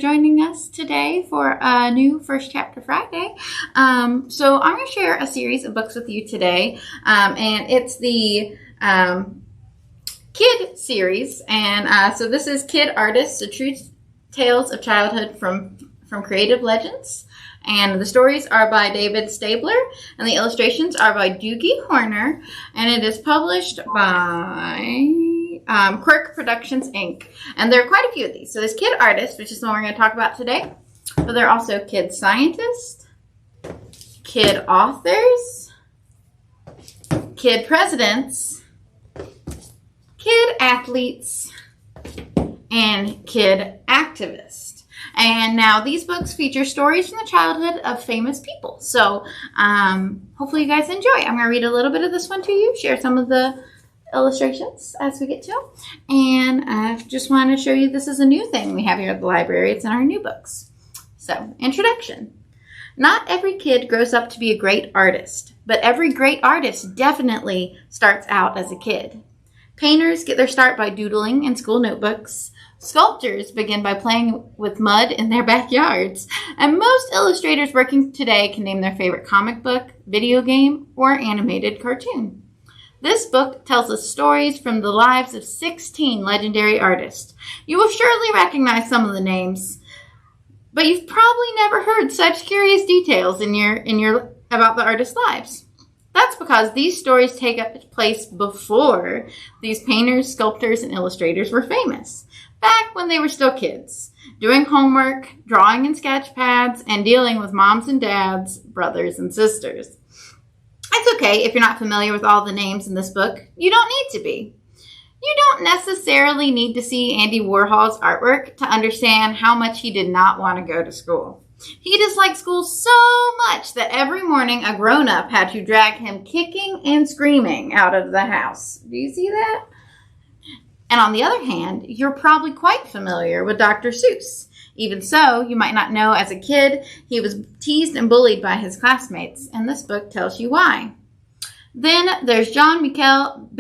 joining us today for a new First Chapter Friday. So I'm going to share a series of books with you today, and it's the Kid series. And so this is Kid Artists, The True Tales of Childhood from Creative Legends. And the stories are by David Stabler, and the illustrations are by Doogie Horner, and it is published by Quirk Productions, Inc. And there are quite a few of these. So there's Kid Artists, which is the one we're going to talk about today. But there are also Kid Scientists, Kid Authors, Kid Presidents, Kid Athletes, and Kid Activists. And now these books feature stories from the childhood of famous people. So hopefully you guys enjoy. I'm going to read a little bit of this one to you, share some of the illustrations as we get to them. And I just want to show you this is a new thing we have here at the library. It's in our new books. So, introduction. Not every kid grows up to be a great artist, but every great artist definitely starts out as a kid. Painters get their start by doodling in school notebooks. Sculptors begin by playing with mud in their backyards. And most illustrators working today can name their favorite comic book, video game, or animated cartoon. This book tells us stories from the lives of 16 legendary artists. You will surely recognize some of the names, but you've probably never heard such curious details in your about the artists' lives. That's because these stories take place before these painters, sculptors, and illustrators were famous. Back when they were still kids, doing homework, drawing in sketch pads, and dealing with moms and dads, brothers and sisters. It's okay if you're not familiar with all the names in this book. You don't need to be. You don't necessarily need to see Andy Warhol's artwork to understand how much he did not want to go to school. He disliked school so much that every morning a grown-up had to drag him kicking and screaming out of the house. Do you see that? And on the other hand, you're probably quite familiar with Dr. Seuss. Even so, you might not know as a kid he was teased and bullied by his classmates, and this book tells you why. Then there's John Michael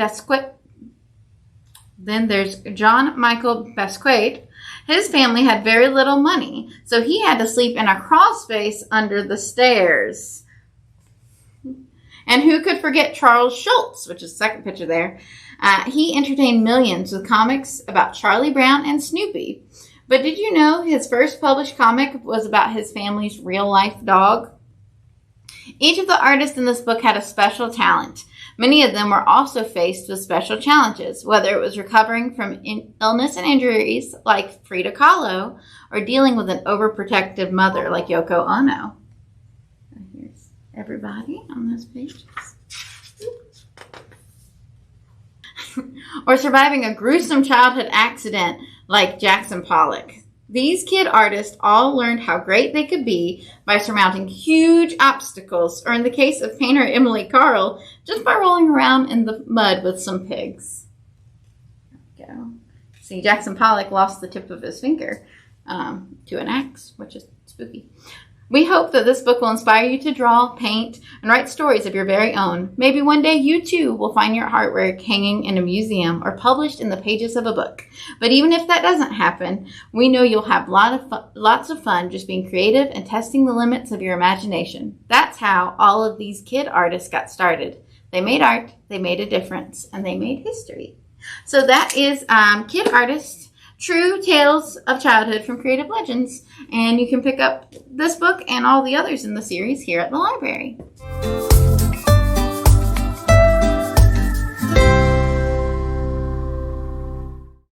Basquiat. His family had very little money, so he had to sleep in a crawl space under the stairs. And who could forget Charles Schulz, which is the second picture there. He entertained millions with comics about Charlie Brown and Snoopy. But did you know his first published comic was about his family's real-life dog? Each of the artists in this book had a special talent. Many of them were also faced with special challenges, whether it was recovering from illness and injuries like Frida Kahlo or dealing with an overprotective mother like Yoko Ono. Here's everybody on those pages. Or surviving a gruesome childhood accident like Jackson Pollock. These kid artists all learned how great they could be by surmounting huge obstacles, or in the case of painter Emily Carl, just by rolling around in the mud with some pigs. There we go. See, Jackson Pollock lost the tip of his finger to an axe, which is spooky. We hope that this book will inspire you to draw, paint, and write stories of your very own. Maybe one day you too will find your artwork hanging in a museum or published in the pages of a book. But even if that doesn't happen, we know you'll have lots of fun just being creative and testing the limits of your imagination. That's how all of these kid artists got started. They made art, they made a difference, and they made history. So that is Kid Artists, True Tales of Childhood from Creative Legends. And you can pick up this book and all the others in the series here at the library.